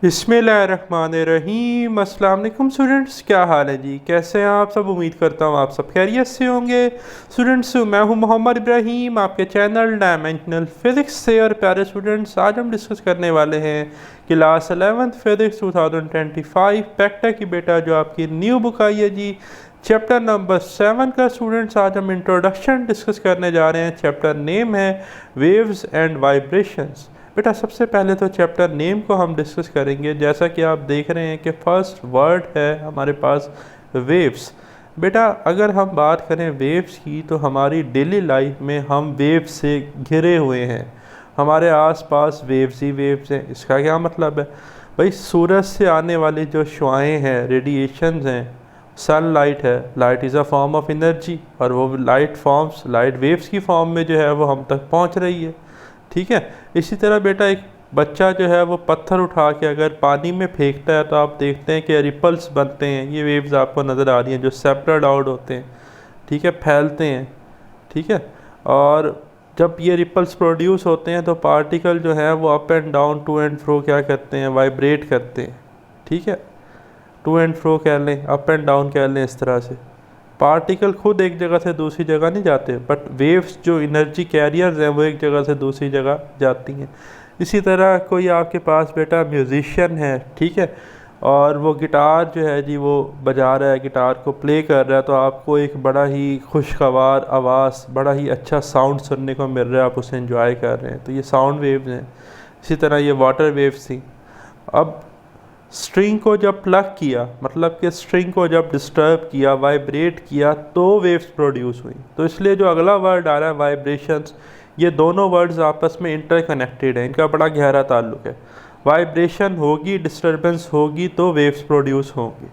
बिस्मिल्लाहिर्रहमानिर्रहीम। अस्सलाम वालेकुम स्टूडेंट्स, क्या हाल है जी? कैसे हैं आप सब? उम्मीद करता हूँ आप सब खैरियत से होंगे। स्टूडेंट्स, मैं हूँ मोहम्मद इब्राहीम, आपके चैनल डायमेंशनल फिज़िक्स से। और प्यारे स्टूडेंट्स, आज हम डिस्कस करने वाले हैं क्लास 11th फिज़िक्स 2025 पैक्टा की बेटा जो आपकी न्यू बुक आई है जी, चैप्टर नंबर 7 का। स्टूडेंट्स, आज हम इंट्रोडक्शन डिस्कस करने जा रहे हैं। चैप्टर नेम है वेव्स एंड वाइब्रेशंस। बेटा सबसे पहले तो चैप्टर नेम को हम डिस्कस करेंगे। जैसा कि आप देख रहे हैं कि फर्स्ट वर्ड है हमारे पास वेव्स। बेटा अगर हम बात करें वेव्स की, तो हमारी डेली लाइफ में हम वेव्स से घिरे हुए हैं। हमारे आसपास वेव्स ही वेव्स हैं। इसका क्या मतलब है भाई? सूरज से आने वाली जो शुआएँ हैं, रेडिएशंस हैं, सनलाइट है, light is a form of energy, और वो लाइट वेव्स की फॉर्म में जो है वो हम तक पहुंच रही है। ठीक है। इसी तरह बेटा एक बच्चा जो है वो पत्थर उठा के अगर पानी में फेंकता है तो आप देखते हैं कि रिपल्स बनते हैं। ये वेव्स आपको नज़र आ रही हैं जो सेपरेट आउट होते हैं, ठीक है, फैलते हैं। ठीक है। और जब ये रिपल्स प्रोड्यूस होते हैं तो पार्टिकल जो है वो up and down, to and fro क्या करते हैं? वाइब्रेट करते हैं। ठीक है। टू एंड फ्रो कह लें, अप एंड डाउन कह लें, इस तरह से। पार्टिकल खुद एक जगह से दूसरी जगह नहीं जाते, बट वेव्स जो एनर्जी कैरियर्स हैं वो एक जगह से दूसरी जगह जाती हैं। इसी तरह कोई आपके पास बेटा म्यूज़िशियन है, ठीक है, और वो गिटार जो है जी वो बजा रहा है, गिटार को प्ले कर रहा है, तो आपको एक बड़ा ही खुशगवार आवाज़, बड़ा ही अच्छा साउंड सुनने को मिल रहा है, आप उसे एंजॉय कर रहे हैं। तो ये साउंड वेव्स हैं। इसी तरह ये वाटर वेव्स थी। अब स्ट्रिंग को जब प्लग किया, मतलब कि स्ट्रिंग को जब डिस्टर्ब किया, वाइब्रेट किया, तो वेव्स प्रोड्यूस हुई। तो इसलिए जो अगला वर्ड आ रहा है वाइब्रेशंस, ये दोनों वर्ड्स आपस में इंटरकनेक्टेड हैं, इनका बड़ा गहरा ताल्लुक है। वाइब्रेशन होगी, डिस्टर्बेंस होगी, तो वेव्स प्रोड्यूस होंगी।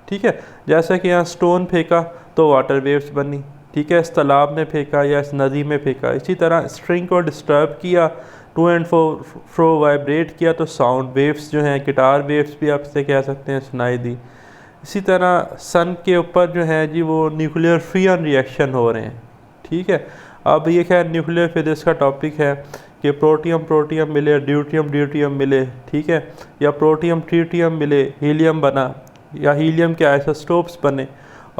ठीक है। जैसे कि यहाँ स्टोन फेंका तो वाटर वेव्स बनी, ठीक है, इस तालाब में फेंका या इस नदी में फेंका। इसी तरह स्ट्रिंग को डिस्टर्ब किया, टू एंड फ्रो वाइब्रेट किया, तो साउंड वेव्स जो हैं, गिटार वेव्स भी आप इसे कह सकते हैं, सुनाई दी। इसी तरह सन के ऊपर जो है जी वो न्यूक्लियर फ्यूजन रिएक्शन हो रहे हैं। ठीक है। अब ये खैर न्यूक्लियर फिजिक्स का टॉपिक है कि प्रोटियम प्रोटियम मिले, ड्यूटियम ड्यूटियम मिले, ठीक है, या प्रोटियम ट्रीटियम मिले, हीलियम बना, या हीलियम के आइसोटोप्स बने,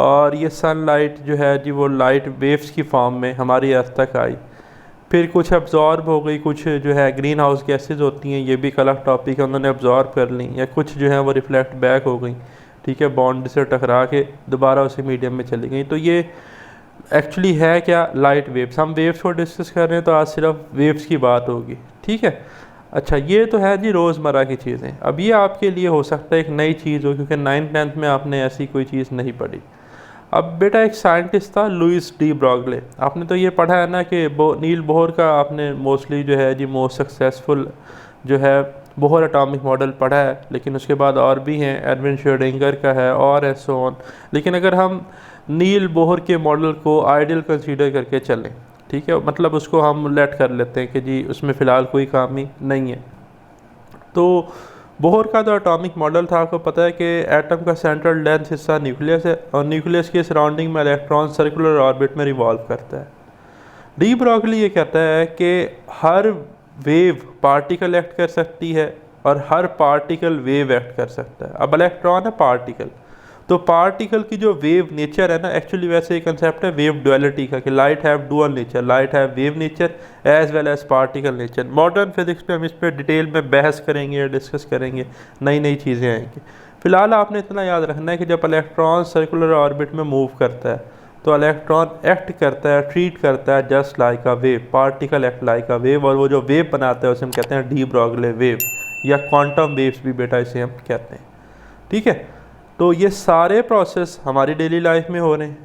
और ये सनलाइट जो है जी वो लाइट वेव्स की फॉर्म में हमारी अर्थ तक आई। फिर कुछ अब्जॉर्ब हो गई, कुछ जो है ग्रीन हाउस गैसेज होती हैं, ये भी एक अलग टॉपिक है, उन्होंने अब्जॉर्ब कर ली, या कुछ जो है वो रिफ्लेक्ट बैक हो गई, ठीक है, बॉन्ड से टकरा के दोबारा उसी मीडियम में चली गई। तो ये एक्चुअली है क्या? Light waves. हम वेव्स को डिस्कस कर रहे हैं तो आज सिर्फ वेव्स की बात होगी। ठीक है। अच्छा, ये तो है जी रोज़मर्रा की चीज़ें। अब ये आपके लिए हो सकता है एक नई चीज़ हो, क्योंकि 9th-10th में आपने ऐसी कोई चीज़ नहीं पढ़ी। अब बेटा एक साइंटिस्ट था लुइस डी ब्रॉगले। आपने तो ये पढ़ा है ना कि नील बोहर का आपने मोस्टली जो है जी मोस्ट सक्सेसफुल जो है बोहर एटॉमिक मॉडल पढ़ा है, लेकिन उसके बाद और भी हैं, एडविन श्रोडिंगर का है और ऐसो ऑन। लेकिन अगर हम नील बोहर के मॉडल को आइडियल कंसीडर करके चलें, ठीक है, मतलब उसको हम लेट कर लेते हैं कि जी उसमें फ़िलहाल कोई खामी नहीं है, तो बोहर का जो एटॉमिक मॉडल था, आपको पता है कि एटम का सेंट्रल लेंथ हिस्सा न्यूक्लियस है, और न्यूक्लियस के सराउंडिंग में इलेक्ट्रॉन सर्कुलर ऑर्बिट में रिवॉल्व करता है। डी ब्रॉगली ये कहता है कि हर वेव पार्टिकल एक्ट कर सकती है और हर पार्टिकल वेव एक्ट कर सकता है। अब इलेक्ट्रॉन है पार्टिकल, तो पार्टिकल की जो वेव नेचर है ना, एक्चुअली वैसे एक कंसेप्ट है वेव डुअलिटी का कि light have dual nature, light have wave nature as well as particle nature. Modern physics में हम इस पर डिटेल में बहस करेंगे, डिस्कस करेंगे, नई नई चीज़ें आएंगी। फिलहाल आपने इतना याद रखना है कि जब इलेक्ट्रॉन सर्कुलर ऑर्बिट में मूव करता है तो इलेक्ट्रॉन एक्ट करता है, ट्रीट करता है just like a wave, particle act like a wave, और वो जो वेव बनाता है उसे हम कहते हैं डी ब्रॉगले वेव, या क्वांटम वेव्स भी बेटा इसे हम कहते हैं। ठीक है। तो ये सारे प्रोसेस हमारी डेली लाइफ में हो रहे हैं।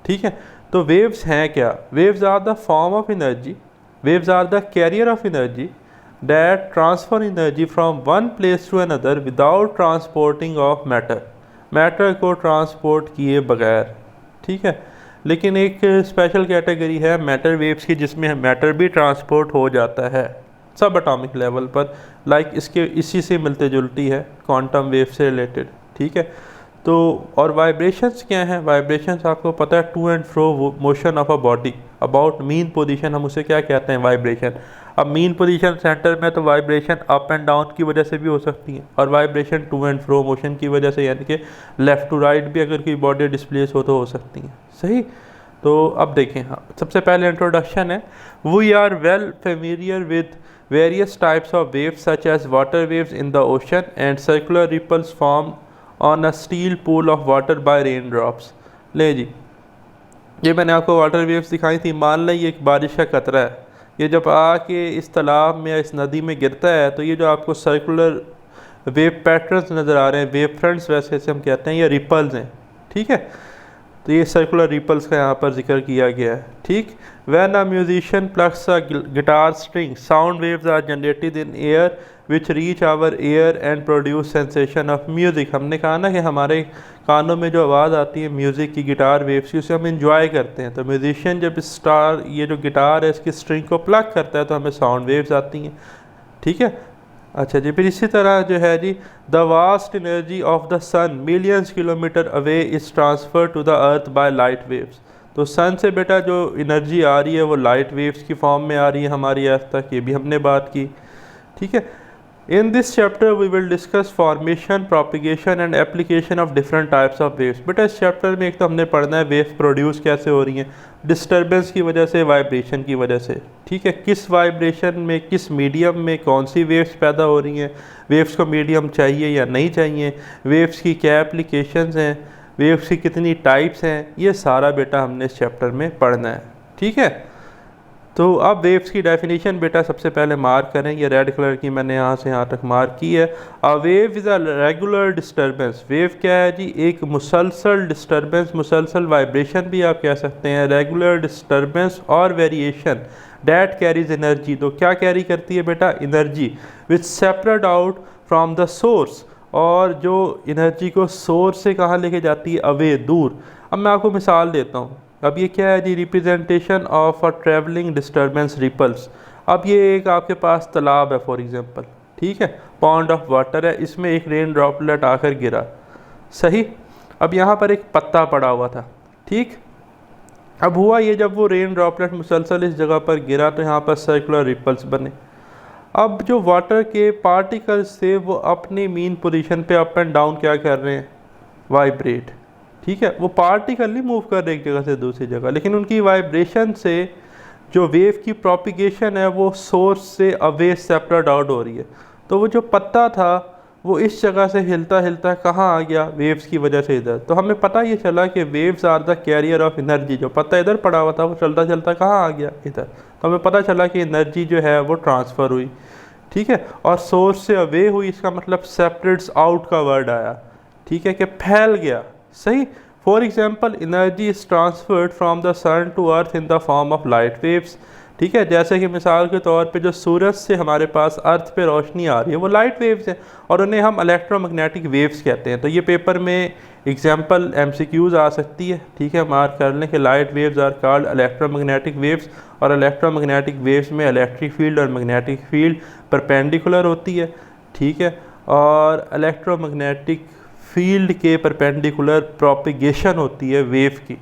ठीक है। तो वेव्स हैं क्या? Waves are the form of energy, waves are the carrier of energy that transfer energy from one place to another without transporting of matter, matter को ट्रांसपोर्ट किए बगैर। ठीक है। लेकिन एक स्पेशल कैटेगरी है मैटर वेव्स की, जिसमें मैटर भी ट्रांसपोर्ट हो जाता है सब एटॉमिक लेवल पर, लाइक इसके इसी से मिलते जुलती है क्वांटम वेव से रिलेटेड। ठीक है। तो और वाइब्रेशंस क्या हैं? वाइब्रेशंस आपको पता है to and fro motion of a body about mean position, हम उसे क्या कहते हैं? वाइब्रेशन। अब मीन पोजीशन सेंटर में तो वाइब्रेशन अप एंड डाउन की वजह से भी हो सकती है, और vibration to and fro motion की वजह से, यानी कि लेफ़्ट टू राइट भी अगर कोई बॉडी डिस्प्लेस हो तो हो सकती है। सही। तो अब देखें, हाँ, सबसे पहले इंट्रोडक्शन है। We are well familiar with various types of waves such as water waves in the ocean and circular ripples formed on a still pool of water by raindrops। ले जी, ये मैंने आपको वाटर वेव्स दिखाई थी। मान लें ये एक बारिश का कतरा है, ये जब आके इस तालाब में या इस नदी में गिरता है तो ये जो आपको सर्कुलर वेव पैटर्न्स नज़र आ रहे हैं, वेव फ्रंट्स वैसे से हम कहते हैं, ये रिपल्स हैं। ठीक है, तो ये सर्कुलर रिपल्स का यहाँ पर जिक्र किया गया है। ठीक। When a musician plugs a guitar string, sound waves are generated in air which reach our air and produce sensation of music. हमने कहा ना कि हमारे कानों में जो आवाज़ आती है म्यूज़िक की, गिटार वेव्स की, उसे हम इंजॉय करते हैं। तो म्यूजिशियन जब ये जो गिटार है इसकी स्ट्रिंग को प्लग करता है तो हमें साउंड वेव्स आती हैं। ठीक है। अच्छा जी, फिर इसी तरह जो है जी, the vast energy of the sun millions kilometre away is transfer to the earth by light waves. तो सन से बेटा जो एनर्जी आ रही है वो लाइट वेव्स की फॉर्म में आ रही है हमारी अर्थ तक, ये भी हमने बात की। ठीक है। In this chapter we will discuss formation, propagation and application of different types of waves. बेटा इस चैप्टर में एक तो हमने पढ़ना है वेव प्रोड्यूस कैसे हो रही हैं, डिस्टर्बेंस की वजह से, वाइब्रेशन की वजह से। ठीक है, किस वाइब्रेशन में, किस मीडियम में कौन सी वेव्स पैदा हो रही हैं, वेव्स को मीडियम चाहिए या नहीं चाहिए, वेव्स की क्या एप्लीकेशंस हैं, वेव्स की कितनी टाइप्स हैं, ये सारा बेटा हमने इस चैप्टर में पढ़ना है। ठीक है। तो अब वेव्स की डेफिनेशन बेटा सबसे पहले मार्क करें, ये रेड कलर की मैंने यहाँ से यहाँ तक मार्क की है। A wave is a regular disturbance. Wave क्या है जी? एक मुसलसल डिस्टर्बेंस, मुसलसल वाइब्रेशन भी आप कह सकते हैं, रेगुलर डिस्टर्बेंस और वेरिएशन डैट कैरीज एनर्जी। तो क्या कैरी करती है बेटा? Energy which separate out from the source, और जो एनर्जी को सोर्स से कहाँ लेके जाती है? अवे, दूर। अब मैं आपको मिसाल देता हूँ। अब ये क्या है जी? Representation of a travelling disturbance ripples. अब ये एक आपके पास तालाब है फॉर एग्जांपल, ठीक है, पॉन्ड ऑफ वाटर है, इसमें एक रेन ड्रॉपलेट आकर गिरा। सही। अब यहाँ पर एक पत्ता पड़ा हुआ था। ठीक। अब हुआ ये, जब वो रेन ड्रॉपलेट मुसलसल इस जगह पर गिरा तो यहाँ पर सर्कुलर रिपल्स बने। अब जो वाटर के पार्टिकल्स थे वो अपनी मीन पोजीशन पे अप एंड डाउन क्या कर रहे हैं? वाइब्रेट। ठीक है, वो पार्टिकल नहीं मूव कर रहे एक जगह से दूसरी जगह, लेकिन उनकी वाइब्रेशन से जो वेव की प्रोपिगेशन है वो सोर्स से अवे सेपरेट आउट हो रही है। तो वो जो पत्ता था वो इस जगह से हिलता हिलता कहाँ आ गया? वेव्स की वजह से इधर। तो हमें पता ये चला कि waves are the carrier of energy. जो पत्ता इधर पड़ा हुआ था वो चलता चलता कहाँ आ गया? इधर। तो हमें पता चला कि एनर्जी जो है वो ट्रांसफ़र हुई। ठीक है, और सोर्स से अवे हुई, इसका मतलब सेपरेट्स आउट का वर्ड आया। ठीक है, कि फैल गया। सही। For example, energy is transferred from the sun to earth in the form of light waves. ठीक है, जैसे कि मिसाल के तौर पे जो सूरज से हमारे पास अर्थ पे रोशनी आ रही है वो लाइट वेव्स हैं, और उन्हें हम इलेक्ट्रोमैग्नेटिक वेव्स कहते हैं। तो ये पेपर में एग्जाम्पल MCQs आ सकती है। ठीक है, मार्क कर लें कि light waves are called electromagnetic waves, और इलेक्ट्रोमैग्नेटिक वेव्स में इलेक्ट्रिक फील्ड और मैग्नेटिक फील्ड परपेंडिकुलर होती है। ठीक है, और इलेक्ट्रोमैग्नेटिक फील्ड के परपेंडिकुलर प्रोपिगेशन होती है वेव की।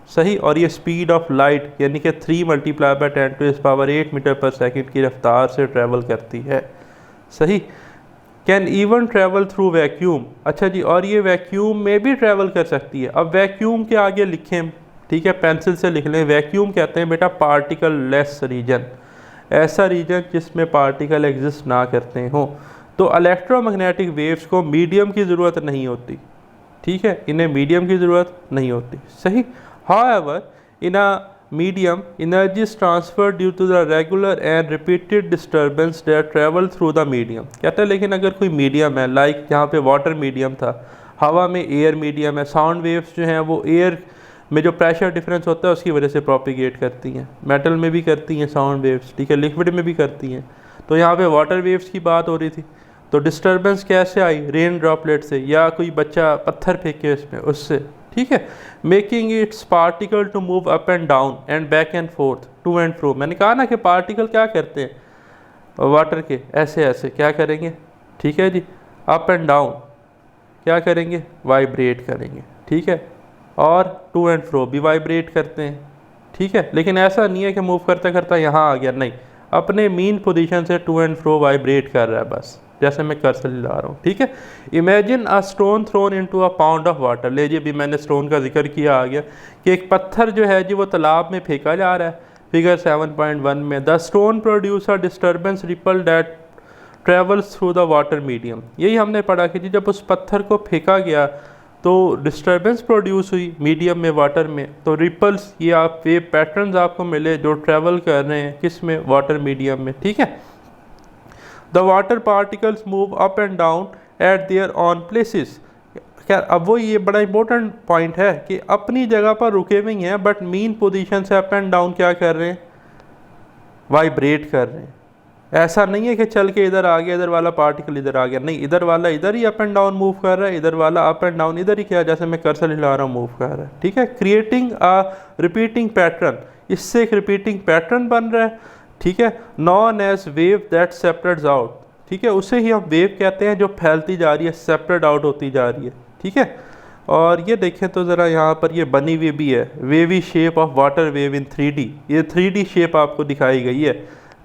सही। और ये स्पीड ऑफ लाइट यानी कि 3 × 10⁸ मीटर पर सेकंड की रफ्तार से ट्रैवल करती है। सही। Can even travel through vacuum. अच्छा जी, और ये वैक्यूम में भी ट्रैवल कर सकती है। अब वैक्यूम के आगे लिखें, ठीक है, पेंसिल से लिख लें। वैक्यूम कहते हैं बेटा पार्टिकल लेस रीजन, ऐसा रीजन जिसमें पार्टिकल एग्जिस्ट ना करते हों। तो इलेक्ट्रोमैग्नेटिक वेव्स को मीडियम की ज़रूरत नहीं होती। ठीक है, इन्हें मीडियम की ज़रूरत नहीं होती। सही। However, in a medium, energy is transferred due to the regular and repeated disturbance that travel through the medium। कहते हैं लेकिन अगर कोई मीडियम है, लाइक यहाँ पे वाटर मीडियम था, हवा में एयर मीडियम है, साउंड वेव्स जो हैं वो एयर में जो प्रेशर डिफरेंस होता है उसकी वजह से प्रोपिगेट करती हैं। मेटल में भी करती हैं साउंड वेव्स, ठीक है, लिक्विड में भी करती हैं। तो यहाँ पे वाटर वेव्स की बात हो रही थी। तो डिस्टर्बेंस कैसे आई? रेन ड्रॉपलेट से, या कोई बच्चा पत्थर फेंके इसमें, उससे। ठीक है, making its particle to move up and down and back and forth, to and fro. मैंने कहा ना कि पार्टिकल क्या करते हैं वाटर के? ऐसे ऐसे क्या करेंगे? ठीक है जी, अप एंड डाउन क्या करेंगे? वाइब्रेट करेंगे। ठीक है, और टू एंड फ्रो भी वाइब्रेट करते हैं। ठीक है, लेकिन ऐसा नहीं है कि मूव करता करता यहाँ आ गया, नहीं, अपने मीन पोजीशन से टू एंड फ्रो वाइब्रेट कर रहा है, बस जैसे मैं कर्सर ला रहा हूँ। ठीक है, imagine a stone throne into a pound of water. ले जी, अभी मैंने स्टोन का जिक्र किया आ गया कि एक पत्थर जो है जी वो तालाब में फेंका जा रहा है। फिगर 7.1 में the stone produce a disturbance ripple that travels through the water medium. यही हमने पढ़ा कि जी जब उस पत्थर को फेंका गया तो डिस्टर्बेंस प्रोड्यूस हुई मीडियम में, वाटर में, तो रिपल्स, ये आप वेव पैटर्न्स आपको मिले जो ट्रैवल कर रहे हैं किस में, वाटर मीडियम में। ठीक है, the water particles move up and down eight there on places. खैर अब वो ये बड़ा इंपॉर्टेंट पॉइंट है कि अपनी जगह पर रुके हुए हैं बट मीन पोजीशन से अप एंड डाउन क्या कर रहे हैं, वाइब्रेट कर रहे हैं। ऐसा नहीं है कि चल के इधर आ गया, इधर वाला पार्टिकल इधर आ गया, नहीं, इधर वाला इधर ही अप एंड डाउन मूव कर रहा है, इधर वाला अप एंड डाउन इधर ही क्या, जैसे मैं कर्सर हिला रहा हूँ, मूव कर रहा है। ठीक है, क्रिएटिंग अ रिपीटिंग पैटर्न, इससे एक रिपीटिंग पैटर्न बन रहा है। ठीक है, known as wave that separates out. ठीक है, उसे ही हम वेव कहते हैं जो फैलती जा रही है, सेपरेट आउट होती जा रही है। ठीक है, और ये देखें तो ज़रा यहाँ पर ये बनी हुई भी है, wavy shape of water wave in 3D। ये 3D शेप आपको दिखाई गई है।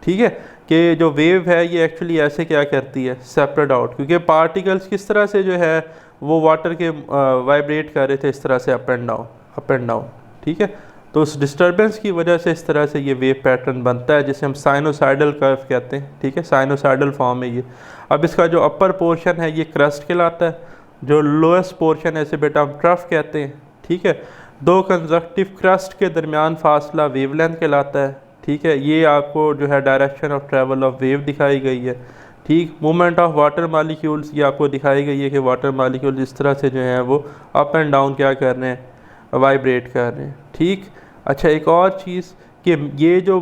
ठीक है, कि जो वेव है ये एक्चुअली ऐसे क्या करती है, सेपरेट आउट, क्योंकि पार्टिकल्स किस तरह से जो है वो वाटर के वाइब्रेट कर रहे थे इस तरह से up and down, up and down. ठीक है, तो उस डिस्टर्बेंस की वजह से इस तरह से ये वेव पैटर्न बनता है जिसे हम साइनोसाइडल कर्व कहते हैं। ठीक है, साइनोसाइडल फॉर्म है ये। अब इसका जो अपर पोर्शन है ये क्रस्ट कहलाता है, जो लोएस्ट पोर्शन है इसे बेटा हम ट्रफ कहते हैं। ठीक है, दो कंजक्टिव क्रस्ट के दरमियान फासला वेवलेंथ कहलाता है। ठीक है, ये आपको जो है direction of travel of wave दिखाई गई है। ठीक, मूवमेंट ऑफ वाटर मालिक्यूल्स ये आपको दिखाई गई है कि वाटर मालिक्यूल्स इस तरह से जो है वो अप एंड डाउन क्या कर रहे हैं, वाइब्रेट कर रहे हैं। ठीक, अच्छा एक और चीज़ कि ये जो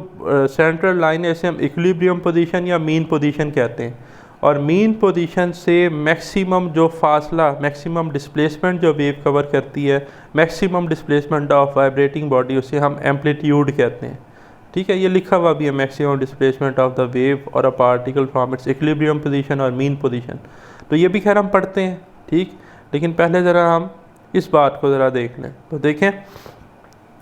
सेंट्रल लाइन है इसे हम इक्विलिब्रियम पोजीशन या मीन पोजीशन कहते हैं, और मीन पोजीशन से मैक्सिमम जो फासला, मैक्सिमम डिस्प्लेसमेंट जो वेव कवर करती है, maximum displacement of vibrating body, उसे हम एम्पलीट्यूड कहते हैं। ठीक है, ये लिखा हुआ भी है, maximum displacement of the wave और a particle from its equilibrium position और मीन पोजीशन। तो ये भी खैर हम पढ़ते हैं। ठीक, लेकिन पहले ज़रा हम इस बात को ज़रा देख लें। तो देखें,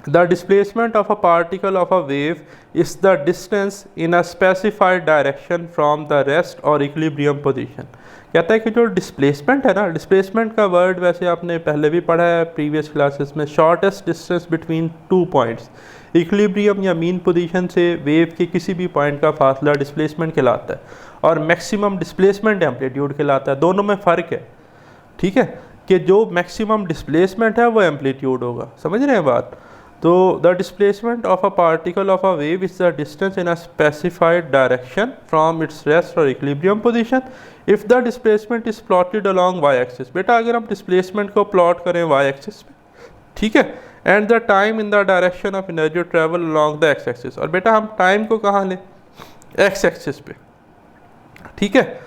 the displacement of a particle of a wave is the distance in a specified direction from the rest और इक्विलिब्रियम पोजीशन। कहता है कि जो डिस्प्लेसमेंट है ना, डिस्प्लेसमेंट का वर्ड वैसे आपने पहले भी पढ़ा है प्रीवियस क्लासेस में, shortest distance between 2 points. Equilibrium या मीन पोजीशन से वेव के किसी भी पॉइंट का फासला डिस्प्लेसमेंट कहलाता है, और मैक्सिमम डिस्प्लेसमेंट एम्पलीट्यूड कहलाता है। दोनों में फ़र्क है। ठीक है, कि जो मैक्सिमम डिस्प्लेसमेंट है वो एम्पलीट्यूड होगा। समझ रहे हैं बात? तो the displacement of a particle of a wave is the distance in a specified direction from its rest और equilibrium position if the displacement is plotted along Y axis. बेटा अगर हम डिस्प्लेसमेंट को प्लॉट करें वाई एक्सिस पे, ठीक है, and the time in the direction of energy travel along the x axis, और बेटा हम टाइम को कहाँ लें, एक्स एक्सिस पे। ठीक है,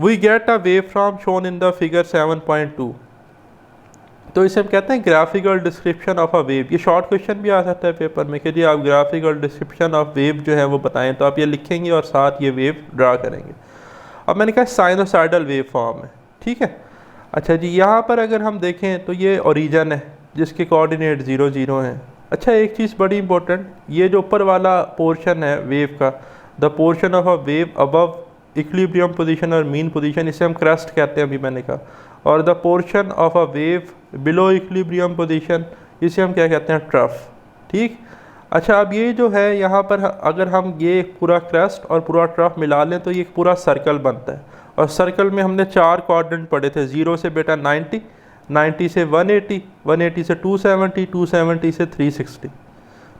we get a wave form shown in the figure 7.2। तो इसे हम कहते हैं graphical description of a wave. ये शॉर्ट क्वेश्चन भी आ सकता है पेपर में कि जी आप ग्राफिकल डिस्क्रिप्शन ऑफ वेव जो है वो बताएं, तो आप ये लिखेंगे और साथ ये वेव ड्रा करेंगे। अब मैंने कहा साइनोसाइडल वेव फॉर्म है। ठीक है, अच्छा जी, यहाँ पर अगर हम देखें तो ये ओरिजन है जिसके कोऑर्डिनेट 0 0 हैं। अच्छा एक चीज़ बड़ी इंपॉर्टेंट, ये जो ऊपर वाला पोर्शन है वेव का, the portion of a wave above equilibrium position और मीन पोजीशन, इसे हम क्रस्ट कहते हैं, अभी मैंने कहा, और the portion of a wave below equilibrium position, इसे हम क्या कहते हैं, ट्रफ। ठीक, अच्छा अब ये जो है यहाँ पर अगर हम ये पूरा क्रस्ट और पूरा ट्रफ मिला लें तो ये एक पूरा सर्कल बनता है, और सर्कल में हमने 4 क्वाड्रेंट पढ़े थे। 0 से बेटा 90, 90 से 180, 180 से 270, 270 से 360।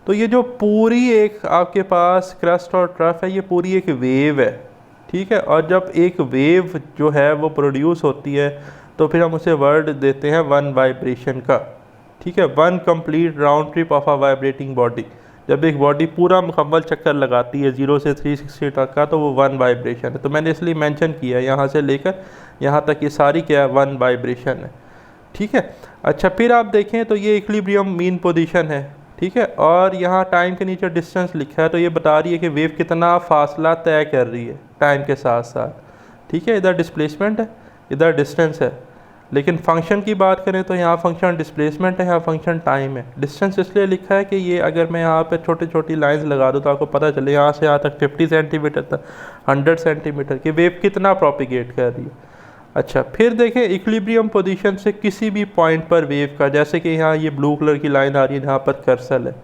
तो ये जो पूरी एक आपके पास क्रस्ट और ट्रफ है, ये पूरी एक वेव है। ठीक है, और जब एक वेव जो है वो प्रोड्यूस होती है तो फिर हम उसे वर्ड देते हैं वन वाइब्रेशन का। ठीक है, one complete round trip of a vibrating body. जब एक बॉडी पूरा मुकम्मल चक्कर लगाती है 0 से 360 तक का, तो वो 1 वाइब्रेशन है। तो मैंने इसलिए मेंशन किया है, यहाँ से लेकर यहाँ तक ये सारी क्या है, 1 वाइब्रेशन है। ठीक है, अच्छा फिर आप देखें तो ये इक्विलिब्रियम मीन पोजीशन है। ठीक है, और यहाँ टाइम के नीचे डिस्टेंस लिखा है, तो ये बता रही है कि वेव कितना फासला तय कर रही है टाइम के साथ साथ। ठीक है, इधर डिस्प्लेसमेंट है, इधर डिस्टेंस है, लेकिन फंक्शन की बात करें तो यहाँ फंक्शन डिस्प्लेसमेंट है, यहाँ फंक्शन टाइम है। डिस्टेंस इसलिए लिखा है कि ये अगर मैं यहाँ पे छोटी छोटी लाइंस लगा दूँ तो आपको पता चले यहाँ से यहाँ तक 50 सेंटीमीटर तक 100 सेंटीमीटर की वेव कितना प्रोपिगेट कर रही है। अच्छा, फिर देखें इक्विलिब्रियम पोजीशन से किसी भी पॉइंट पर वेव का, जैसे कि यहाँ ये ब्लू कलर की लाइन आ रही है, यहाँ पर कर्सर है,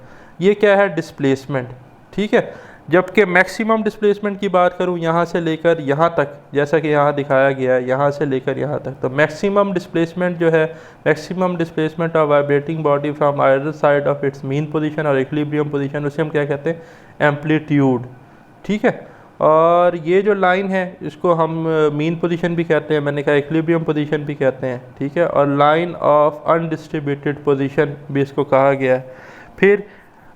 ये क्या है, डिस्प्लेसमेंट, ठीक है। जबकि मैक्सिमम डिस्प्लेसमेंट की बात करूँ यहाँ से लेकर यहाँ तक, जैसा कि यहाँ दिखाया गया है, यहाँ से लेकर यहाँ तक, तो मैक्सिमम डिस्प्लेसमेंट जो है, maximum displacement of vibrating body from either side of its mean position और इक्विलिब्रियम पोजीशन, उसे हम क्या कहते हैं, एम्पलीट्यूड, ठीक है। और ये जो लाइन है इसको हम मीन पोजीशन भी कहते हैं, मैंने कहा इक्विलिब्रियम पोजीशन भी कहते हैं, ठीक है। और लाइन ऑफ अनडिस्ट्रीब्यूटेड पोजीशन भी इसको कहा गया है। फिर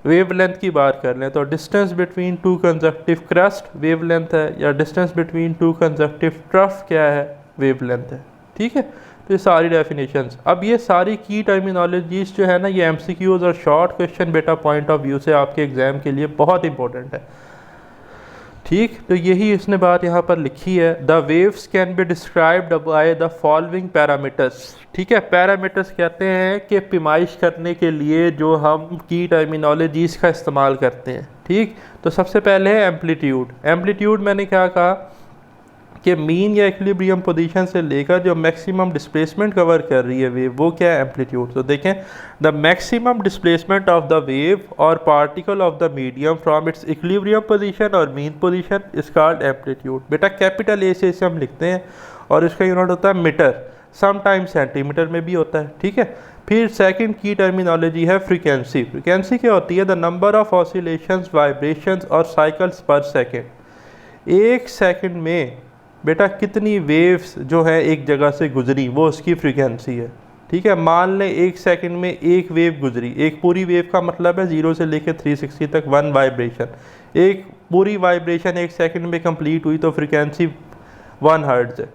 वेवलेंथ की बात कर लें तो distance between two conjunctive crust wavelength है, या distance between two conjunctive trough क्या है, वेवलेंथ है, ठीक है। तो ये सारी डेफिनेशंस, अब ये सारी की टर्मिनोलॉजीज जो है ना, ये एमसीक्यूज और शॉर्ट क्वेश्चन बेटा पॉइंट ऑफ व्यू से आपके एग्जाम के लिए बहुत इंपॉर्टेंट है, ठीक। तो यही इसने बात यहाँ पर लिखी है, the waves can be described by the following parameters, ठीक है। पैरामीटर्स कहते हैं कि पैमाइश करने के लिए जो हम की टर्मिनोलॉजीज़ का इस्तेमाल करते हैं, ठीक। तो सबसे पहले है एम्पलीट्यूड। एम्पलीट्यूड मैंने क्या कहा कि मीन या इक्विलिब्रियम पोजीशन से लेकर जो मैक्सिमम डिस्प्लेसमेंट कवर कर रही है वेव, वो क्या है, एम्पलीट्यूड। तो देखें, the maximum displacement of the wave और particle of the medium from its equilibrium position और mean position is called amplitude. बेटा कैपिटल ए से इसे हम लिखते हैं और इसका यूनिट होता है मीटर, समटाइम्स सेंटीमीटर में भी होता है, ठीक है। फिर सेकंड की टर्मिनोलॉजी है फ्रीक्वेंसी। फ्रीक्वेंसी क्या होती है, the number of oscillations, vibrations और साइकिल्स पर सेकंड। एक सेकंड में बेटा कितनी वेव्स जो है एक जगह से गुजरी, वो उसकी फ्रीक्वेंसी है, ठीक है। मान लें एक सेकंड में एक वेव गुजरी, एक पूरी वेव का मतलब है 0 से लेकर 360 तक 1 वाइब्रेशन, एक पूरी वाइब्रेशन एक सेकंड में कंप्लीट हुई तो फ्रीक्वेंसी 1 हर्ट्ज है,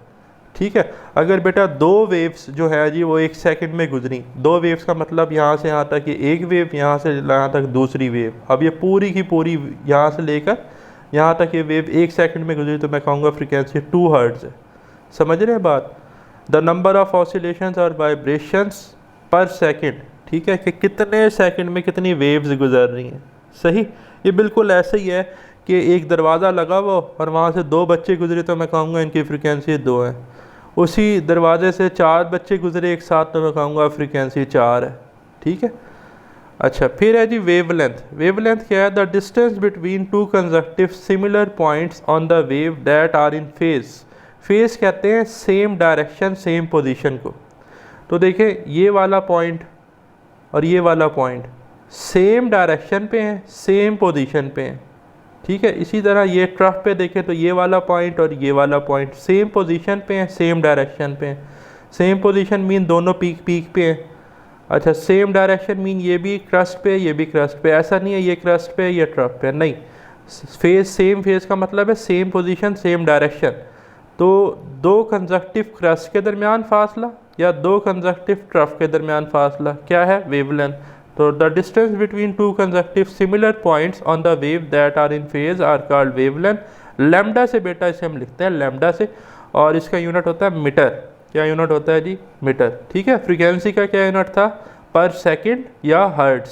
ठीक है। अगर बेटा 2 वेव्स जो है जी वो एक सेकंड में गुजरी, 2 वेव्स का मतलब यहाँ से यहाँ तक ये एक वेव, यहाँ से यहाँ तक दूसरी वेव, अब ये पूरी की पूरी यहाँ से लेकर यहाँ तक ये वेव एक सेकंड में गुजरी, तो मैं कहूँगा फ्रीक्वेंसी 2 हर्ट्ज है। समझ रहे हैं बात, द नंबर ऑफ ऑसिलेशंस और वाइब्रेशंस पर सेकंड, ठीक है, कि कितने सेकंड में कितनी वेव्स गुजर रही हैं, सही। ये बिल्कुल ऐसे ही है कि एक दरवाज़ा लगा हुआ और वहाँ से 2 बच्चे गुजरे तो मैं कहूँगा इनकी फ्रीक्वेंसी 2 है। उसी दरवाजे से 4 बच्चे गुजरे एक साथ तो मैं कहूँगा फ्रीक्वेंसी 4 है, ठीक है। अच्छा, फिर है जी वेवलेंथ। वेवलेंथ क्या है, the distance between two conjunctive similar points on the wave that are in phase. Phase कहते हैं सेम डायरेक्शन सेम पोजीशन को। तो देखें ये वाला पॉइंट और ये वाला पॉइंट सेम डायरेक्शन पे हैं, सेम पोजीशन पे हैं, ठीक है। इसी तरह ये ट्रफ पे देखें तो ये वाला पॉइंट और ये वाला पॉइंट सेम पोजीशन पे हैं, सेम डायरेक्शन पे हैं। सेम पोजीशन मीन दोनों पीक पे हैं। अच्छा, सेम डायरेक्शन मीन ये भी क्रस्ट पे ये भी क्रस्ट पे, ऐसा नहीं है ये क्रस्ट पे ये ट्रफ पे, नहीं। फेज सेम फेज का मतलब है सेम पोजीशन सेम डायरेक्शन। तो 2 कंजक्टिव क्रस्ट के दरमियान फासला या 2 कंजक्टिव ट्रफ के दरमियान फासला क्या है, वेवलेंथ। तो the distance between 2 conjunctive similar points on the wave that are in phase are called wavelength. Lambda से बेटा इसे हम लिखते हैं लैम्डा से, और इसका यूनिट होता है मीटर। क्या यूनिट होता है जी, मीटर, ठीक है। फ्रीक्वेंसी का क्या यूनिट था, पर सेकंड या हर्ट्ज।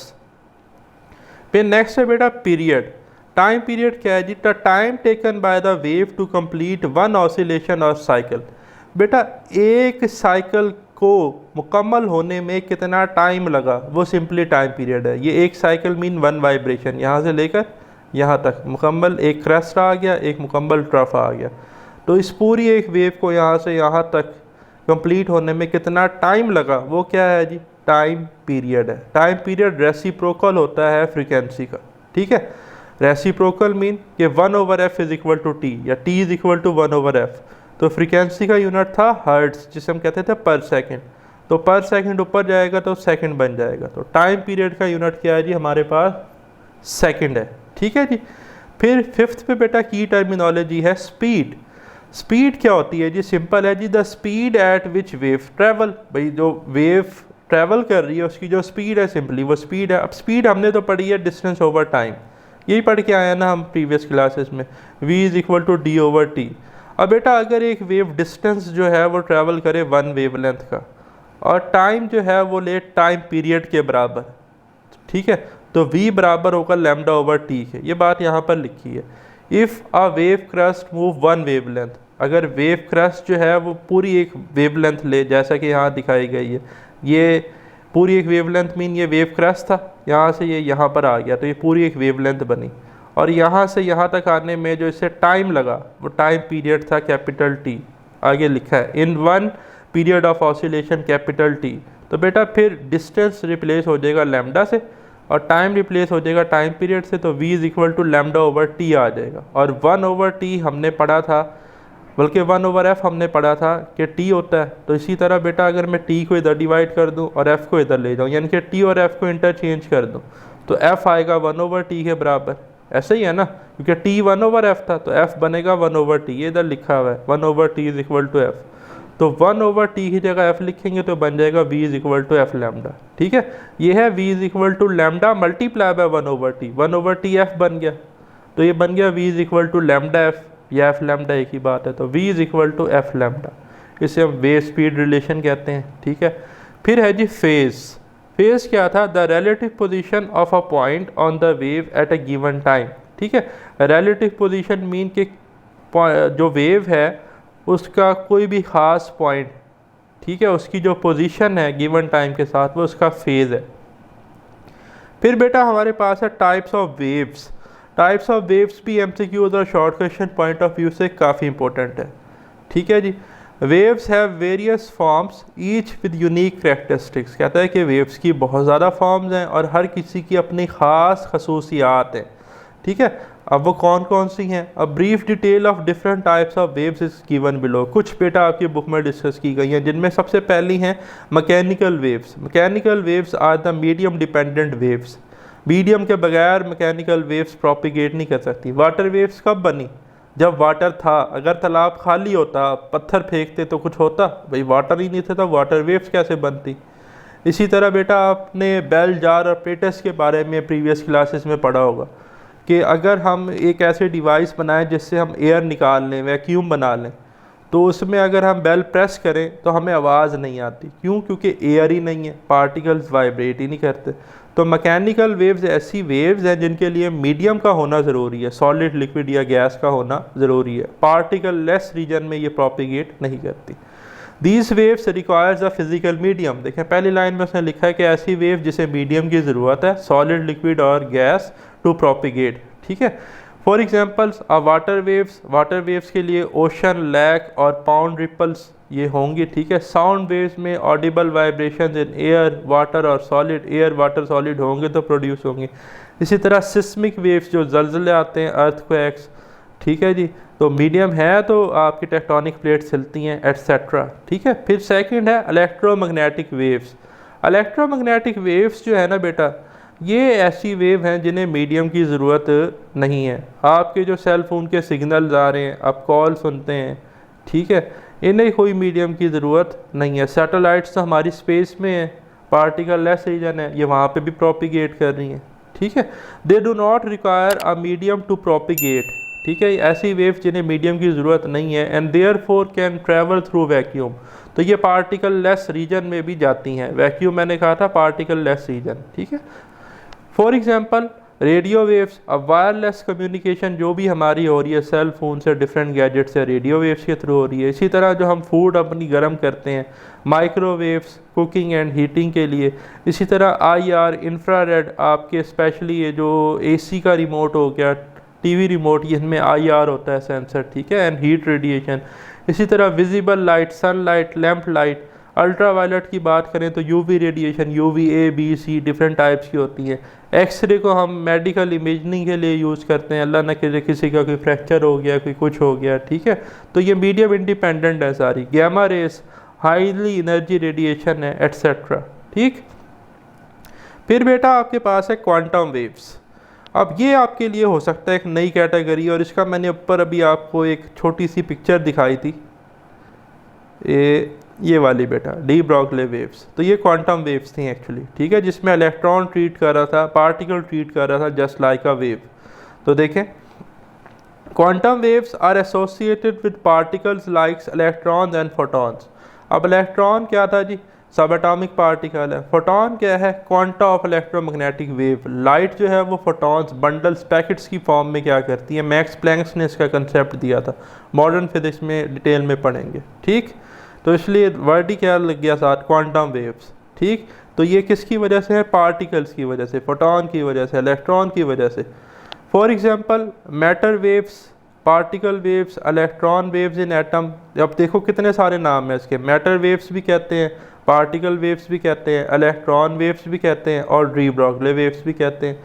फिर नेक्स्ट है बेटा पीरियड। टाइम पीरियड क्या है जी, the time taken by the wave to complete 1 oscillation और साइकिल। बेटा एक साइकिल को मुकम्मल होने में कितना टाइम लगा, वो सिंपली टाइम पीरियड है। ये एक साइकिल मीन 1 वाइब्रेशन, यहाँ से लेकर यहाँ तक मुकम्मल एक क्रस्ट आ गया, एक मुकम्मल ट्रफ आ गया। तो इस पूरी एक वेव को यहाँ से यहाँ तक कंप्लीट होने में कितना टाइम लगा, वो क्या है जी, टाइम पीरियड है। टाइम पीरियड रेसिप्रोकल होता है फ्रीक्वेंसी का, ठीक है। रेसिप्रोकल मीन कि 1/f is equal to T या T is equal to 1/f। तो फ्रीक्वेंसी का यूनिट था हर्ट्ज, जिसे हम कहते थे पर सेकंड। तो पर सेकंड ऊपर जाएगा तो सेकंड बन जाएगा। तो टाइम पीरियड का यूनिट क्या है जी, हमारे पास सेकंड है, ठीक है जी। फिर 5th पे बेटा की टर्मिनोलॉजी है स्पीड। स्पीड क्या होती है जी, सिंपल है जी, the speed at which wave travel. भाई जो वेव ट्रेवल कर रही है उसकी जो स्पीड है सिंपली वो स्पीड है। अब स्पीड हमने तो पढ़ी है डिस्टेंस ओवर टाइम, यही पढ़ के आया ना हम प्रीवियस क्लासेस में, v is equal to d over t. अब बेटा अगर एक वेव डिस्टेंस जो है वो ट्रैवल करे 1 वेवलेंथ का, और टाइम जो है वो ले टाइम पीरियड के बराबर, ठीक है। तो v बराबर होगा लैम्डा ओवर टी के, ये बात यहाँ पर लिखी है। If a wave crust move one wavelength, अगर वेव क्रस्ट जो है वो पूरी एक वेवलेंथ ले, जैसा कि यहाँ दिखाई गई है, ये पूरी एक वेवलेंथ मीन ये वेव क्रस्ट था, यहाँ से ये यहाँ पर आ गया तो ये पूरी एक वेवलेंथ बनी, और यहाँ से यहाँ तक आने में जो इससे टाइम लगा वो टाइम पीरियड था कैपिटल टी, आगे लिखा है in one period of oscillation capital T. तो बेटा फिर डिस्टेंस रिप्लेस हो जाएगा लैम्डा से और टाइम रिप्लेस हो जाएगा टाइम पीरियड से, तो v is equal to lambda over T आ जाएगा। और 1 ओवर टी हमने पढ़ा था, बल्कि 1 ओवर f हमने पढ़ा था कि t होता है। तो इसी तरह बेटा अगर मैं t को इधर डिवाइड कर दूं और f को इधर ले जाऊं, यानी कि t और f को इंटरचेंज कर दूं, तो f आएगा 1 ओवर t के बराबर। ऐसा ही है ना, क्योंकि t 1 ओवर f था तो f बनेगा 1 ओवर t, ये इधर लिखा हुआ है 1 over t is equal to f। तो 1 ओवर टी की जगह f लिखेंगे तो बन जाएगा v is equal to f lambda, ठीक है। ये है v is equal to lambda multiply by 1 over t, 1 over t f बन गया, तो ये बन गया v is equal to lambda f, या एफ लैम्डा एक ही बात है, तो v is equal to f lambda, इसे हम वेव स्पीड रिलेशन कहते हैं, ठीक है। फिर है जी फेज। फेज क्या था? The relative position of a point on the wave at a given time, ठीक है। रिलेटिव पोजीशन मीन के जो वेव है उसका कोई भी ख़ास पॉइंट, ठीक है, उसकी जो पोजीशन है गिवन टाइम के साथ वो उसका फेज़ है। फिर बेटा हमारे पास है types of waves. Types of waves भी एमसीक्यूज और short question point of view से काफ़ी इंपॉर्टेंट है, ठीक है जी। Waves have various forms each with unique characteristics, कहता है कि वेव्स की बहुत ज़्यादा फॉर्म्स हैं और हर किसी की अपनी ख़ास खसूसियात हैं, ठीक है। अब वो कौन कौन सी हैं? A brief detail of different types of waves is given below. कुछ बेटा आपकी बुक में डिस्कस की गई हैं, जिनमें सबसे पहली हैं mechanical waves. Mechanical waves are the medium dependent waves. Medium के बगैर मैकेनिकल वेव्स प्रोपिगेट नहीं कर सकती। वाटर वेव्स कब बनी? जब वाटर था। अगर तालाब खाली होता, पत्थर फेंकते तो कुछ होता? भाई वाटर ही नहीं था, तो वाटर वेव्स कैसे बनती? इसी तरह बेटा आपने बेल जार और पेटस के बारे में प्रीवियस क्लासेस में पढ़ा होगा कि अगर हम एक ऐसे डिवाइस बनाएं जिससे हम एयर निकाल लें, वैक्यूम बना लें, तो उसमें अगर हम बेल प्रेस करें तो हमें आवाज़ नहीं आती। क्यों? क्योंकि एयर ही नहीं है, पार्टिकल्स वाइब्रेट ही नहीं करते। तो मैकेनिकल वेव्स ऐसी वेव्स हैं जिनके लिए मीडियम का होना ज़रूरी है, सॉलिड, लिक्विड या गैस का होना ज़रूरी है। पार्टिकल लेस रीजन में ये प्रोपिगेट नहीं करती। These waves requires a physical medium. देखें पहली लाइन में उसने लिखा है कि ऐसी वेव जिसे मीडियम की ज़रूरत है, सॉलिड, लिक्विड और गैस, टू प्रोपिगेट, ठीक है। For examples water waves, water waves के लिए ओशन, लैक और पाउंड रिपल्स ये होंगी, ठीक है। साउंड वेव्स में Audible vibration in air, water और सॉलिड, एयर, वाटर, सॉलिड होंगे तो प्रोड्यूस होंगे। इसी तरह सिस्मिक वेव्स जो जलजले आते हैं, अर्थक्वेक्स, ठीक है जी, तो मीडियम है तो आपकी टेक्टोनिक प्लेट्स हिलती हैं एट्सेट्रा, ठीक है। फिर सेकंड है इलेक्ट्रोमैग्नेटिक वेव्स। इलेक्ट्रोमैग्नेटिक वेव्स जो है ना बेटा, ये ऐसी वेव हैं जिन्हें मीडियम की ज़रूरत नहीं है। आपके जो सेल फ़ोन के सिग्नल्स आ रहे हैं, आप कॉल सुनते हैं, ठीक है, इन्हें कोई मीडियम की ज़रूरत नहीं है। सैटेलाइट्स तो हमारी स्पेस में है, पार्टिकल लेस रीजन है, ये वहाँ पे भी प्रोपिगेट कर रही हैं, ठीक है। They do not require a medium to propagate, ठीक है। ऐसी वेव जिन्हें मीडियम की ज़रूरत नहीं है, and therefore can travel through vacuum, तो ये पार्टिकल लेस रीजन में भी जाती हैं। वैक्यूम मैंने कहा था पार्टिकल लेस रीजन, ठीक है। फॉर एग्जाम्पल रेडियो वेव्स, अब वायरलेस कम्युनिकेशन जो भी हमारी हो रही है सेल फोन से, डिफरेंट गैजेट से, रेडियो वेव्स के थ्रू हो रही है। इसी तरह जो हम फूड अपनी गर्म करते हैं, माइक्रोवेव्स, कुकिंग एंड हीटिंग के लिए। इसी तरह IR, इंफ्रारेड, आपके स्पेशली ये जो AC का रिमोट हो गया, TV रिमोट, ये इनमें IR होता है सेंसर, ठीक है, एंड हीट रेडिएशन। इसी तरह visible light, sunlight, lamp light. Ultraviolet की बात करें तो UV radiation, UVA, B, C different types की होती हैं। एक्सरे को हम मेडिकल इमेजिंग के लिए यूज़ करते हैं, अल्लाह न करे किसी का कोई फ्रैक्चर हो गया, कोई कुछ हो गया, ठीक है, तो ये मीडियम इंडिपेंडेंट है सारी। Gamma rays, highly energy radiation है, एट्सेट्रा, ठीक। फिर बेटा आपके पास है क्वांटम वेव्स। अब ये आपके लिए हो सकता है एक नई कैटेगरी, और इसका मैंने ऊपर अभी आपको एक छोटी सी पिक्चर दिखाई थी, ये वाली बेटा, डी ब्रॉगली वेव्स। तो ये क्वांटम वेव्स थी एक्चुअली, ठीक है, जिसमें इलेक्ट्रॉन ट्रीट कर रहा था, पार्टिकल ट्रीट कर रहा था जस्ट लाइक अ वेव। तो देखें quantum waves are associated with particles like electrons and photons. अब इलेक्ट्रॉन क्या था जी? सब एटॉमिक पार्टिकल है। फोटॉन क्या है? Quanta of electromagnetic wave. Light जो है वो फोटॉन्स बंडल्स पैकेट्स की फॉर्म में क्या करती है? मैक्स प्लैंक ने इसका कंसेप्ट दिया था, मॉडर्न फिजिक्स में डिटेल में पढ़ेंगे, ठीक। तो इसलिए वर्ड ही क्या लग गया साथ, क्वांटम वेव्स, ठीक। तो ये किसकी वजह से है? पार्टिकल्स की वजह से, फोटॉन की वजह से, इलेक्ट्रॉन की वजह से। For example matter waves, particle waves, electron waves in atom. अब देखो कितने सारे नाम हैं इसके, मैटर वेव्स भी कहते हैं, पार्टिकल वेव्स भी कहते हैं, इलेक्ट्रॉन वेव्स भी कहते हैं और डी ब्रॉगली वेव्स भी कहते हैं,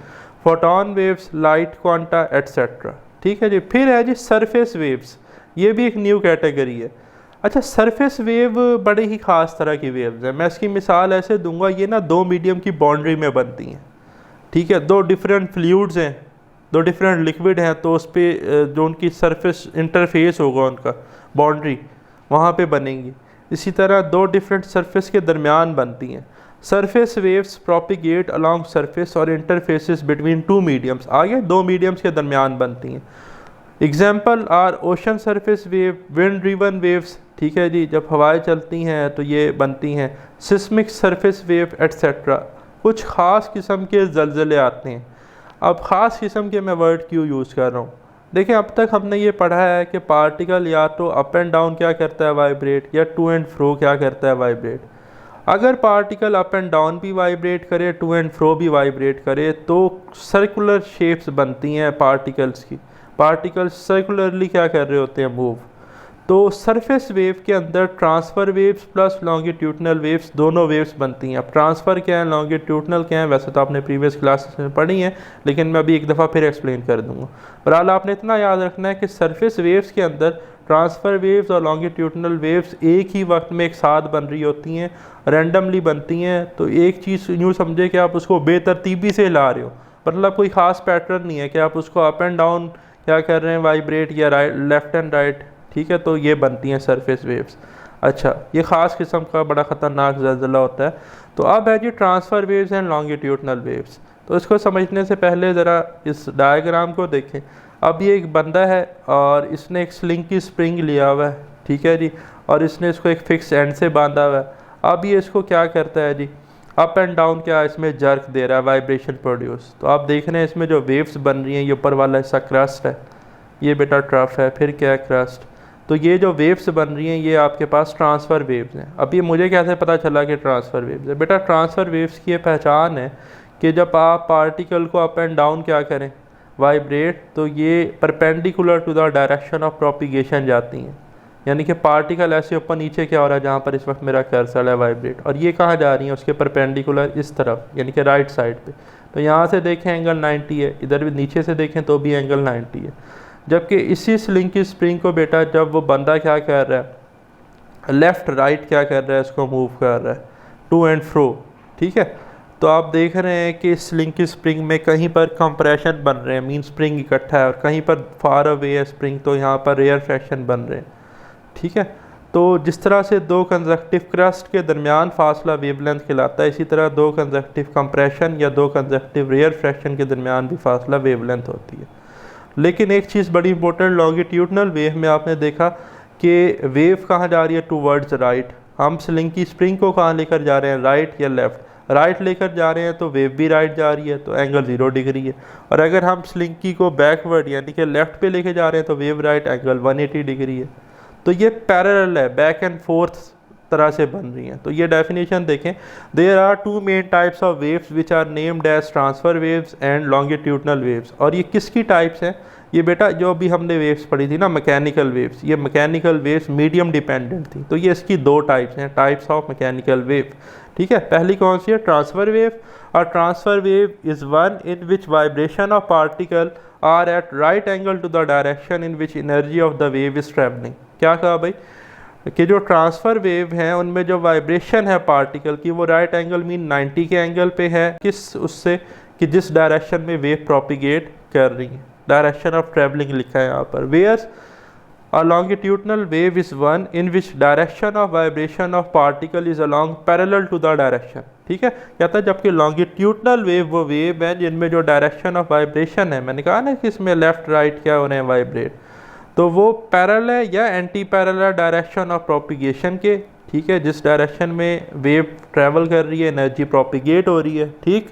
photon waves, light, quanta etcetera, ठीक है जी। फिर है जी सरफेस वेव्स, ये भी एक न्यू कैटेगरी है। अच्छा, सरफेस वेव बड़े ही ख़ास तरह की वेव्स हैं। मैं इसकी मिसाल ऐसे दूंगा, ये ना दो मीडियम की बाउंड्री में बनती हैं, ठीक है। दो डिफरेंट फ्लूइड्स हैं, दो डिफरेंट लिक्विड हैं, तो उस पर जो उनकी सरफेस इंटरफेस होगा उनका बाउंड्री वहाँ पे बनेंगी। इसी तरह दो डिफरेंट सरफेस के दरमियान बनती हैं। Surface waves propagate along surface और इंटरफेसेस बिटवीन टू मीडियम्स, आगे दो मीडियम्स के दरमियान बनती हैं। Example are ocean surface wave, wind driven waves, ठीक है जी, जब हवाएं चलती हैं तो ये बनती हैं। Seismic surface wave etcetera. कुछ ख़ास किस्म के ज़लज़ले आते हैं। अब ख़ास किस्म के मैं वर्ड क्यों यूज़ कर रहा हूँ? देखिए, अब तक हमने ये पढ़ा है कि पार्टिकल या तो अप एंड डाउन क्या करता है, वाइब्रेट, या टू एंड फ्रो क्या करता है, वाइब्रेट। अगर पार्टिकल अप एंड डाउन भी वाइब्रेट करे, टू एंड फ्रो भी वाइब्रेट करे, तो सर्कुलर शेप्स बनती हैं पार्टिकल्स की। पार्टिकल्स सर्कुलरली क्या कर रहे होते हैं, मूव। तो सरफेस वेव के अंदर transfer waves plus longitudinal waves, दोनों वेव्स बनती हैं। अब ट्रांसफ़र क्या है, लॉन्गिट्यूडनल क्या है, वैसे तो आपने प्रीवियस क्लासेस में पढ़ी हैं, लेकिन मैं अभी एक दफ़ा फिर एक्सप्लेन कर दूंगा। बहरहाल आपने इतना याद रखना है कि सरफेस वेव्स के अंदर ट्रांसफ़र वेव्स और लॉन्गिट्यूडनल वेव्स एक ही वक्त में एक साथ बन रही होती हैं, रैंडमली बनती हैं। तो एक चीज़ यूँ समझे कि आप उसको बेतरतीबी से ला रहे हो, मतलब कोई ख़ास पैटर्न नहीं है कि आप उसको अप एंड डाउन क्या कर रहे हैं, वाइब्रेट, या राइट, लेफ़्ट एंड राइट, ठीक है। तो ये बनती हैं सरफेस वेव्स। अच्छा, ये ख़ास किस्म का बड़ा ख़तरनाक ज़लज़ला होता है। तो अब है जी transverse waves and longitudinal waves. तो इसको समझने से पहले ज़रा इस डायग्राम को देखें। अब ये एक बंदा है और इसने एक स्लिंग की स्प्रिंग लिया हुआ है, ठीक है जी, और इसने इसको एक फिक्स एंड से बांधा हुआ है। अब ये इसको क्या करता है जी, अप एंड डाउन क्या इसमें जर्क दे रहा है, वाइब्रेशन प्रोड्यूस। तो आप देख रहे हैं इसमें जो वेव्स बन रही हैं, ये ऊपर वाला हिस्सा क्रस्ट है, ये बेटा ट्रफ है, फिर क्या है, क्रस्ट। तो ये जो वेव्स बन रही हैं ये आपके पास ट्रांसफ़र वेव्स हैं। अब ये मुझे कैसे पता चला कि ट्रांसफ़र वेव्स है? बेटा ट्रांसफ़र वेव्स की ये पहचान है कि जब आप पार्टिकल को अप एंड डाउन क्या करें, वाइब्रेट, तो ये perpendicular to the direction of propagation जाती हैं। यानी कि पार्टिकल ऐसे ऊपर नीचे क्या हो रहा है, जहाँ पर इस वक्त मेरा कर्सर है, वाइब्रेट, और ये कहाँ जा रही है, उसके परपेंडिकुलर इस तरफ, यानी कि राइट साइड पे। तो यहाँ से देखें एंगल 90 है, इधर भी नीचे से देखें तो भी एंगल 90 है। जबकि इसी स्लिंग की स्प्रिंग को बेटा जब वो बंदा क्या कर रहा है, लेफ़्ट राइट क्या कर रहा है, इसको मूव कर रहा है, टू एंड फ्रो, ठीक है। तो आप देख रहे हैं कि स्लिंग की स्प्रिंग में कहीं पर कंप्रेशन बन रहे हैं, मीन स्प्रिंग इकट्ठा है, और कहीं पर फार अवे है स्प्रिंग, तो यहाँ पर रेयर फ्रैक्शन बन रहे हैं, ठीक है। तो जिस तरह से दो कंजक्टिव क्रस्ट के दरमियान फासला वेवलेंथ कहलाता है, इसी तरह दो कंजक्टिव कंप्रेशन या दो कंजक्टिव रेयर फ्रैक्शन के दरमियान भी फासला वेवलेंथ होती है। लेकिन एक चीज़ बड़ी इंपॉर्टेंट, लॉन्गिट्यूडनल वेव में आपने देखा कि वेव कहाँ जा रही है, टूवर्ड्स राइट। हम स्लिंग की स्प्रिंग को कहाँ लेकर जा रहे हैं, राइट या लेफ़्ट। राइट लेकर जा रहे हैं तो वेव भी राइट जा रही है, तो एंगल 0 डिग्री है। और अगर हम स्लिंग की को बैकवर्ड यानी कि लेफ़्ट पे लेके जा रहे हैं तो वेव राइट, एंगल 180 डिग्री है। तो ये पैरेलल है, बैक एंड फोर्थ तरह से बन रही हैं। तो ये डेफिनेशन देखें, there are two main types of waves which are named as transverse waves and longitudinal waves. और ये किसकी टाइप्स हैं? ये बेटा जो अभी हमने वेव्स पढ़ी थी ना, मैकेनिकल वेव्स, ये मैकेनिकल वेव्स मीडियम डिपेंडेंट थी। तो ये इसकी दो टाइप्स हैं, टाइप्स ऑफ मैकेनिकल वेव, ठीक है। पहली कौन सी है, ट्रांसफ़र वेव। और transverse wave is one in which vibration of particle are at right angle to the direction in which energy of the wave is travelling. क्या कहा भाई कि जो ट्रांसफ़र वेव हैं उनमें जो वाइब्रेशन है पार्टिकल की वो राइट एंगल मीन 90 के एंगल पे है, किस उससे कि जिस डायरेक्शन में वेव प्रोपिगेट कर रही है, डायरेक्शन ऑफ ट्रैवलिंग लिखा है यहाँ पर। Whereas a longitudinal wave is one in which direction of vibration of particle is along parallel to the direction, ठीक है। कहता है जबकि लॉन्गिट्यूडनल वेव वो वेव है जिनमें जो डायरेक्शन ऑफ वाइब्रेशन है, मैंने कहा ना कि इसमें लेफ़्ट राइट क्या हो रहे हैं, वाइब्रेट, तो वो पैरेलल है या anti parallel direction of propagation के, ठीक है, जिस डायरेक्शन में वेव ट्रैवल कर रही है एनर्जी प्रोपिगेट हो रही है। ठीक,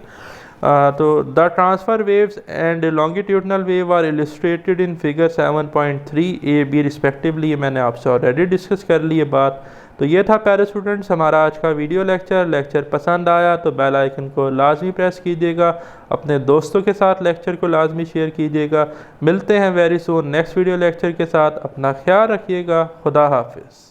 तो the transverse waves and longitudinal wave are illustrated in figure 7.3 A B respectively. मैंने आपसे ऑलरेडी डिस्कस कर ली है बात। तो ये था प्यारे स्टूडेंट्स हमारा आज का वीडियो लेक्चर पसंद आया तो बेल आइकन को लाजमी प्रेस कीजिएगा, अपने दोस्तों के साथ लेक्चर को लाजमी शेयर कीजिएगा। मिलते हैं very soon next video lecture के साथ। अपना ख्याल रखिएगा। खुदा हाफिज़।